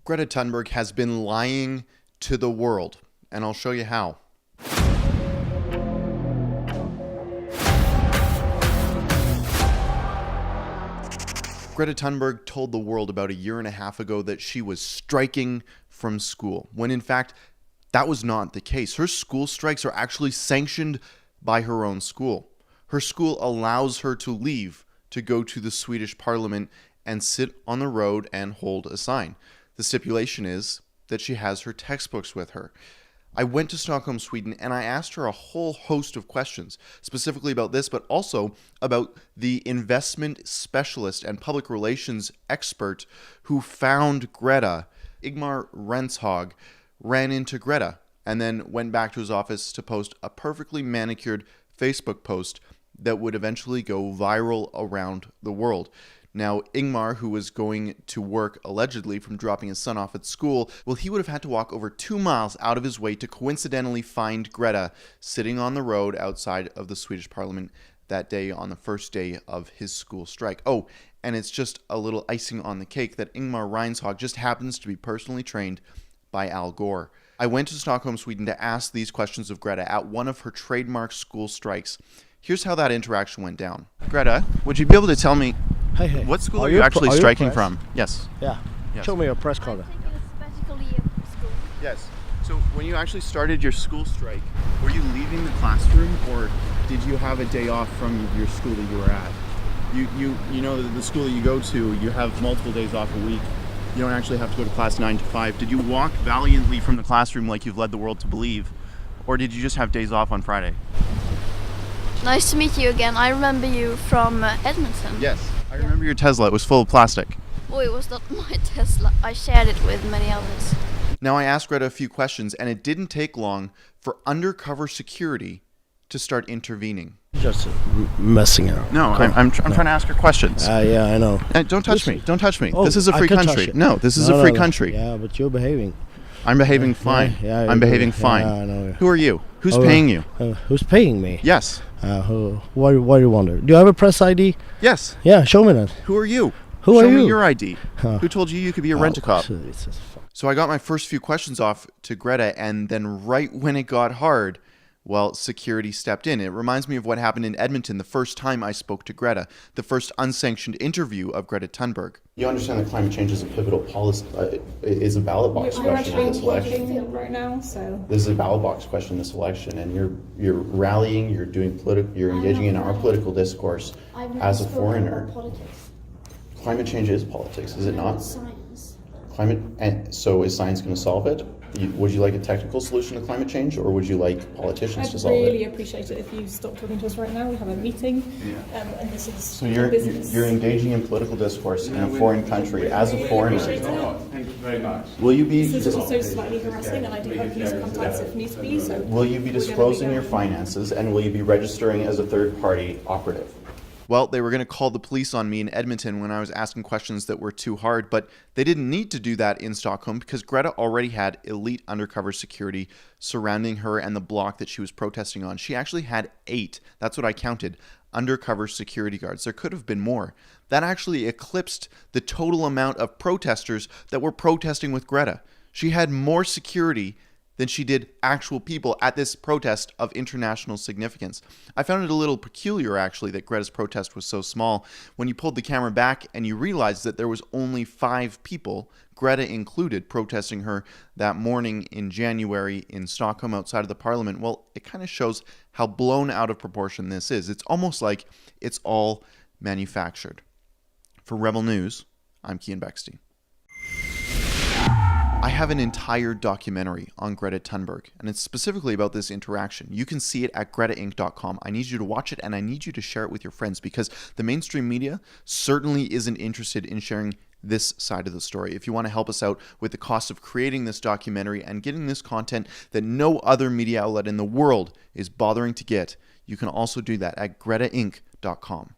Greta Thunberg has been lying to the world, and I'll show you how. Greta Thunberg told the world about a year and a half ago that she was striking from school, when in fact, that was not the case. Her school strikes are actually sanctioned by her own school. Her school allows her to leave to go to the Swedish parliament and sit on the road and hold a sign. The stipulation is that she has her textbooks with her. I went to Stockholm, Sweden, and I asked her a whole host of questions, specifically about this, but also about the investment specialist and public relations expert who found Greta. Ingmar Renshag ran into Greta and then went back to his office to post a perfectly manicured Facebook post that would eventually go viral around the world. Now, Ingmar, who was going to work allegedly from dropping his son off at school, well, he would have had to walk over 2 miles out of his way to coincidentally find Greta sitting on the road outside of the Swedish parliament that day on the first day of his school strike. Oh, and it's just a little icing on the cake that Ingmar Renshag just happens to be personally trained by Gore. I went to Stockholm, Sweden to ask these questions of Greta at one of her trademark school strikes. Here's how that interaction went down. Greta, would you be able to tell me what school are you actually striking from? Yes. Yeah. Yes. Show me your press card. I think it was basically a school. Yes. So when you actually started your school strike, were you leaving the classroom or did you have a day off from your school that you were at? You know the school that you go to, you have multiple days off a week. You don't actually have to go to class 9 to 5. Did you walk valiantly from the classroom like you've led the world to believe? Or did you just have days off on Friday? Nice to meet you again. I remember you from Edmonton. Yes. I remember your Tesla. It was full of plastic. Oh, it was not my Tesla. I shared it with many others. Now I asked Greta a few questions, and it didn't take long for undercover security to start intervening. Just messing around. No, I'm trying to ask her questions. Yeah, I know. Don't touch me. Don't touch me. Oh, this is a I free can touch country. it. No, this is a free country. Yeah, but you're behaving. I'm behaving fine. Yeah, I'm behaving fine. Yeah, I know. Who are you? Who's paying you? Who's paying me? Yes. Why do you wonder? Do you have a press ID? Yes. Yeah, show me that. Who are you? Who are Show you? me your ID. Who told you you could be a rent-a-cop? So I got my first few questions off to Greta, and then right when it got hard, well, security stepped in. It reminds me of what happened in Edmonton the first time I spoke to Greta, the first unsanctioned interview of Greta Thunberg. You understand that climate change is a pivotal policy, is a ballot box question in this election. Right now, so This is a ballot box question in this election, and you're rallying, you're engaging in our political discourse as a foreigner. Climate change is politics, is it not? science. And so is science going to solve it? Would you like a technical solution to climate change, or would you like politicians to I'd solve it? really appreciate it if you stop talking to us right now. We have a meeting, and this is So you're business. engaging in political discourse in a foreign country as a foreigner. Appreciate it. Thank you very much. Will you be This is also slightly harassing, and I do hope use contacts if needs be. So will you be disclosing your finances, and will you be registering as a third-party operative? Well, they were going to call the police on me in Edmonton when I was asking questions that were too hard, but they didn't need to do that in Stockholm because Greta already had elite undercover security surrounding her and the block that she was protesting on. She actually had 8, that's what I counted, undercover security guards. There could have been more. That actually eclipsed the total amount of protesters that were protesting with Greta. She had more security than she did actual people at this protest of international significance. I found it a little peculiar, actually, that Greta's protest was so small. When you pulled the camera back and you realized that there was only 5 people, Greta included, protesting her that morning in January in Stockholm outside of the parliament, well, it kind of shows how blown out of proportion this is. It's almost like it's all manufactured. For Rebel News, I'm Cian Bexty. I have an entire documentary on Greta Thunberg, and it's specifically about this interaction. You can see it at gretainc.com. I need you to watch it, and I need you to share it with your friends because the mainstream media certainly isn't interested in sharing this side of the story. If you want to help us out with the cost of creating this documentary and getting this content that no other media outlet in the world is bothering to get, you can also do that at gretainc.com.